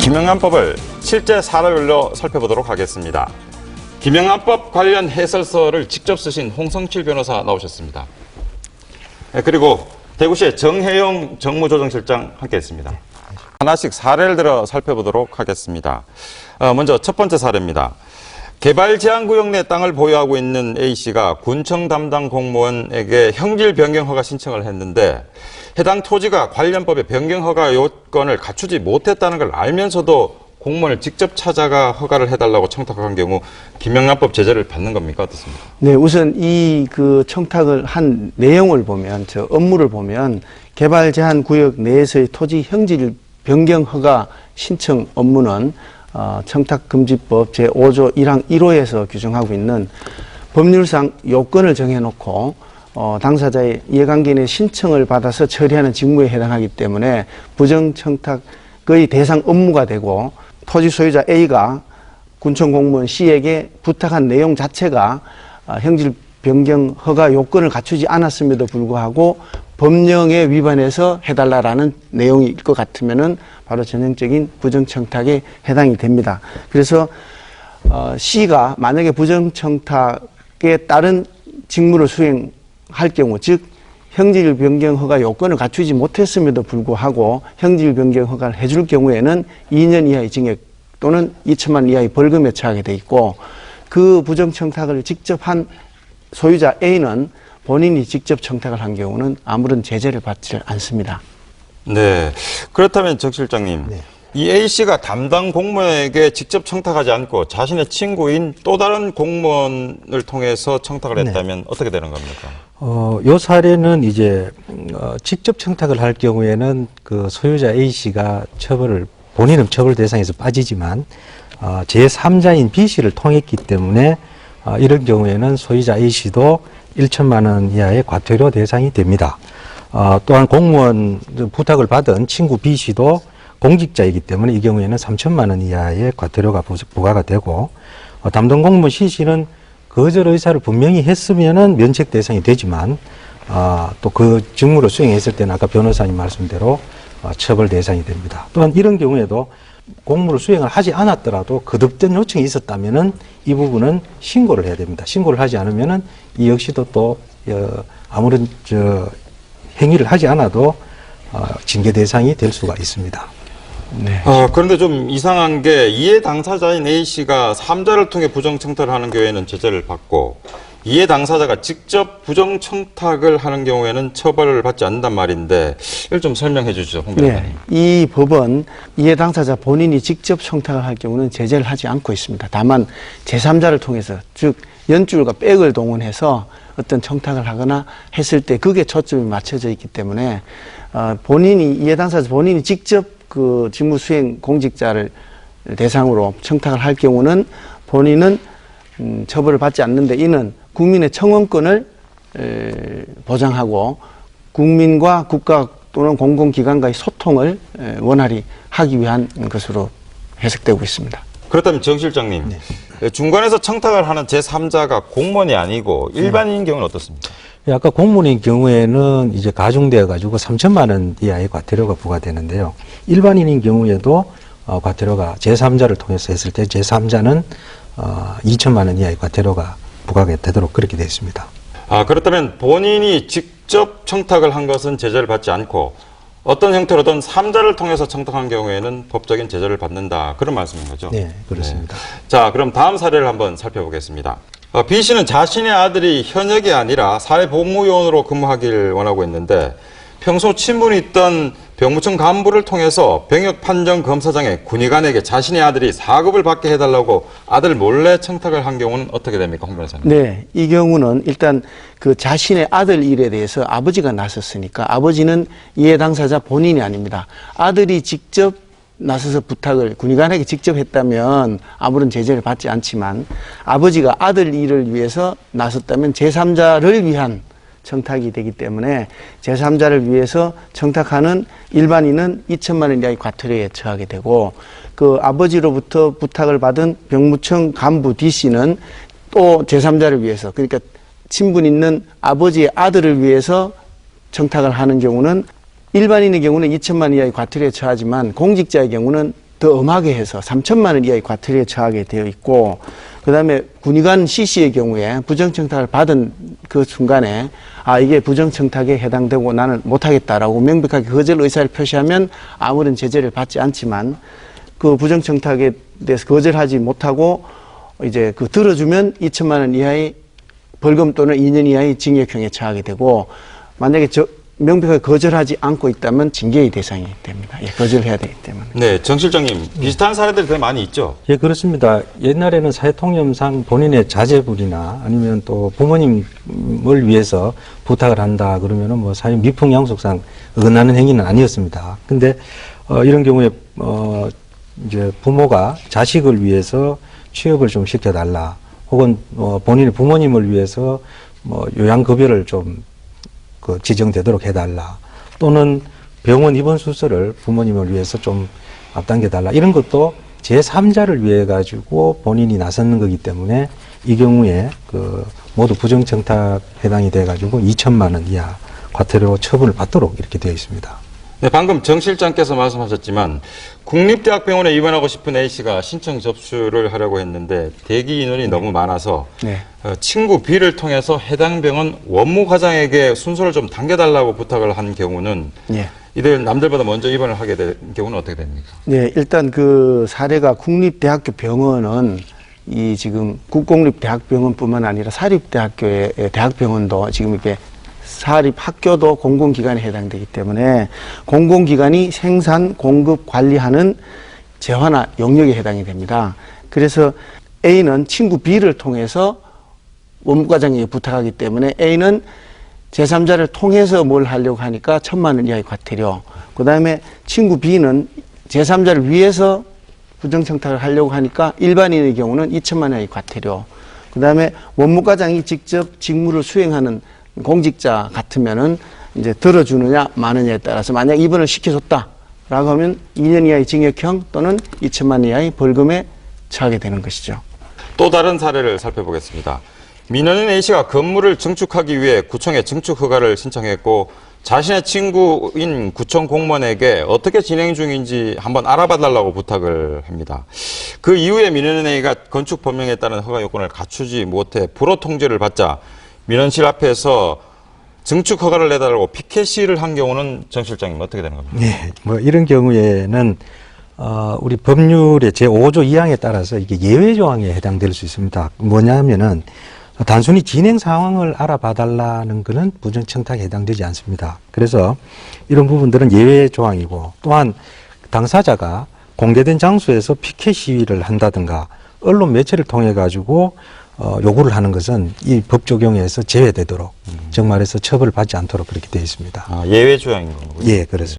김영란법을 실제 사례별로 살펴보도록 하겠습니다. 김영란법 관련 해설서를 직접 쓰신 홍성칠 변호사 나오셨습니다. 그리고 대구시의 정혜영 정무조정실장 함께했습니다. 하나씩 사례를 들어 살펴보도록 하겠습니다. 먼저 첫 번째 사례입니다. 개발제한구역 내 땅을 보유하고 있는 A씨가 군청 담당 공무원에게 형질 변경 허가 신청을 했는데 해당 토지가 관련 법의 변경 허가 요건을 갖추지 못했다는 걸 알면서도 공무원을 직접 찾아가 허가를 해달라고 청탁한 경우 김영란법 제재를 받는 겁니까? 어떻습니까? 네, 우선 이 청탁을 한 내용을 보면, 업무를 보면 개발 제한 구역 내에서의 토지 형질 변경 허가 신청 업무는 청탁금지법 제5조 1항 1호에서 규정하고 있는 법률상 요건을 정해놓고 당사자의 이해관계인의 신청을 받아서 처리하는 직무에 해당하기 때문에 부정청탁의 대상 업무가 되고 토지 소유자 A가 군청 공무원 C에게 부탁한 내용 자체가 형질 변경 허가 요건을 갖추지 않았음에도 불구하고 법령에 위반해서 해달라라는 내용일 것 같으면은 바로 전형적인 부정청탁에 해당이 됩니다. 그래서 C가 만약에 부정청탁에 따른 직무를 수행할 경우, 즉 형질 변경 허가 요건을 갖추지 못했음에도 불구하고 형질 변경 허가를 해줄 경우에는 2년 이하의 징역 또는 2천만 원 이하의 벌금에 처하게 돼 있고, 그 부정청탁을 직접 한 소유자 A는 본인이 직접 청탁을 한 경우는 아무런 제재를 받지 않습니다. 네. 그렇다면 정 실장님, 네. 이 A씨가 담당 공무원에게 직접 청탁하지 않고 자신의 친구인 또 다른 공무원을 통해서 청탁을 했다면 네. 어떻게 되는 겁니까? 요 사례는 이제 직접 청탁을 할 경우에는 그 소유자 A씨가 본인은 처벌 대상에서 빠지지만 제3자인 B씨를 통했기 때문에 이런 경우에는 소유자 A씨도 1천만 원 이하의 과태료 대상이 됩니다. 또한 공무원 부탁을 받은 친구 B씨도 공직자이기 때문에 이 경우에는 3천만 원 이하의 과태료가 부과가 되고, 담당 공무원 C씨는 거절 의사를 분명히 했으면은 면책 대상이 되지만 또 그 직무를 수행했을 때는 아까 변호사님 말씀대로 처벌 대상이 됩니다. 또한 이런 경우에도 공무를 수행을 하지 않았더라도 거듭된 요청이 있었다면은 이 부분은 신고를 해야 됩니다. 신고를 하지 않으면은 이 역시도 또 아무런 행위를 하지 않아도 징계 대상이 될 수가 있습니다. 네. 그런데 좀 이상한 게 이해 당사자인 A씨가 3자를 통해 부정청탁을 하는 경우에는 제재를 받고 이해 당사자가 직접 부정청탁을 하는 경우에는 처벌을 받지 않는단 말인데 이걸 좀 설명해 주시죠, 홍 변호사님. 네. 이 법은 이해 당사자 본인이 직접 청탁을 할 경우는 제재를 하지 않고 있습니다. 다만 제3자를 통해서, 즉 연줄과 백을 동원해서 어떤 청탁을 하거나 했을 때 그게 초점이 맞춰져 있기 때문에 이해 당사자 본인이 직접 그 직무 수행 공직자를 대상으로 청탁을 할 경우는 본인은 처벌을 받지 않는데, 이는 국민의 청원권을 보장하고 국민과 국가 또는 공공기관과의 소통을 원활히 하기 위한 것으로 해석되고 있습니다. 그렇다면 정 실장님, 네. 중간에서 청탁을 하는 제3자가 공무원이 아니고 일반인인 경우는 어떻습니까? 아까 공무원인 경우에는 이제 가중되어 가지고 3천만 원 이하의 과태료가 부과되는데요. 일반인인 경우에도 과태료가 제3자를 통해서 했을 때 제3자는 2천만 원 이하의 과태료가 부과가 되도록 그렇게 되어 있습니다. 그렇다면 본인이 직접 청탁을 한 것은 제재를 받지 않고 어떤 형태로든 3자를 통해서 청탁한 경우에는 법적인 제재를 받는다, 그런 말씀인 거죠? 네, 그렇습니다. 네. 자, 그럼 다음 사례를 한번 살펴보겠습니다. B씨는 자신의 아들이 현역이 아니라 사회복무요원으로 근무하길 원하고 있는데 평소 친분이 있던 병무청 간부를 통해서 병역판정검사장의 군의관에게 자신의 아들이 4급을 받게 해달라고 아들 몰래 청탁을 한 경우는 어떻게 됩니까, 홍 변호사님? 네, 이 경우는 일단 그 자신의 아들 일에 대해서 아버지가 나섰으니까 아버지는 이해 당사자 본인이 아닙니다. 아들이 직접 나서서 부탁을 군의관에게 직접 했다면 아무런 제재를 받지 않지만 아버지가 아들 일을 위해서 나섰다면 제3자를 위한 청탁이 되기 때문에 제3자를 위해서 청탁하는 일반인은 2천만 원 이하의 과태료에 처하게 되고, 그 아버지로부터 부탁을 받은 병무청 간부 D씨는 또 제3자를 위해서, 그러니까 친분 있는 아버지의 아들을 위해서 청탁을 하는 경우는 일반인의 경우는 2천만 원 이하의 과태료에 처하지만 공직자의 경우는 더 엄하게 해서 3천만 원 이하의 과태료에 처하게 되어 있고, 그다음에 군의관 CC의 경우에 부정청탁을 받은 그 순간에 이게 부정청탁에 해당되고 나는 못하겠다라고 명백하게 거절 의사를 표시하면 아무런 제재를 받지 않지만, 그 부정청탁에 대해서 거절하지 못하고 이제 그 들어주면 2천만 원 이하의 벌금 또는 2년 이하의 징역형에 처하게 되고, 만약에 명백하게 거절하지 않고 있다면 징계의 대상이 됩니다. 예, 거절해야 되기 때문에. 네, 정 실장님, 비슷한 사례들이 더 많이 있죠? 예, 그렇습니다. 옛날에는 사회통념상 본인의 자제분이나 아니면 또 부모님을 위해서 부탁을 한다 그러면은 뭐 사회 미풍양속상 어긋나는 행위는 아니었습니다. 근데 이런 경우에 이제 부모가 자식을 위해서 취업을 좀 시켜달라, 혹은 본인의 부모님을 위해서 뭐 요양급여를 좀 지정되도록 해달라, 또는 병원 입원 수술을 부모님을 위해서 좀 앞당겨달라, 이런 것도 제3자를 위해 가지고 본인이 나서는 거기 때문에 이 경우에 모두 부정청탁 해당이 돼 가지고 2천만 원 이하 과태료 처분을 받도록 이렇게 되어 있습니다. 네, 방금 정 실장께서 말씀하셨지만 국립대학병원에 입원하고 싶은 A씨가 신청 접수를 하려고 했는데 대기 인원이 너무 많아서 네. 친구 B를 통해서 해당 병원 원무과장에게 순서를 좀 당겨달라고 부탁을 한 경우는 예. 이들 남들보다 먼저 입원을 하게 된 경우는 어떻게 됩니까? 네, 일단 그 사례가 국립대학교 병원은 이 지금 국공립대학병원뿐만 아니라 사립대학교의 대학병원도 지금 이렇게 사립학교도 공공기관에 해당되기 때문에 공공기관이 생산, 공급, 관리하는 재화나 용역에 해당이 됩니다. 그래서 A는 친구 B를 통해서 원무과장에게 부탁하기 때문에 A는 제3자를 통해서 뭘 하려고 하니까 1,000만 원 이하의 과태료, 그 다음에 친구 B는 제3자를 위해서 부정청탁을 하려고 하니까 일반인의 경우는 2천만 원 이하의 과태료, 그 다음에 원무과장이 직접 직무를 수행하는 공직자 같으면은 이제 들어주느냐 마느냐에 따라서 만약 입원을 시켜줬다라고 하면 2년 이하의 징역형 또는 2천만 원 이하의 벌금에 처하게 되는 것이죠. 또 다른 사례를 살펴보겠습니다. 민원인 A씨가 건물을 증축하기 위해 구청에 증축 허가를 신청했고 자신의 친구인 구청 공무원에게 어떻게 진행 중인지 한번 알아봐달라고 부탁을 합니다. 그 이후에 민원인 A가 건축 법령에 따른 허가 요건을 갖추지 못해 불허 통지를 받자 민원실 앞에서 증축 허가를 내달라고 피켓 시위를 한 경우는 정 실장님 어떻게 되는 겁니까? 네, 뭐 이런 경우에는 우리 법률의 제5조 2항에 따라서 이게 예외 조항에 해당될 수 있습니다. 뭐냐면은 단순히 진행 상황을 알아봐 달라는 것은 부정청탁에 해당되지 않습니다. 그래서 이런 부분들은 예외 조항이고, 또한 당사자가 공개된 장소에서 피켓 시위를 한다든가 언론 매체를 통해 가지고 요구를 하는 것은 이 법 적용에서 제외되도록, 정말해서 처벌을 받지 않도록 그렇게 되어 있습니다. 예외 조항인 거군요. 예, 그렇습니다.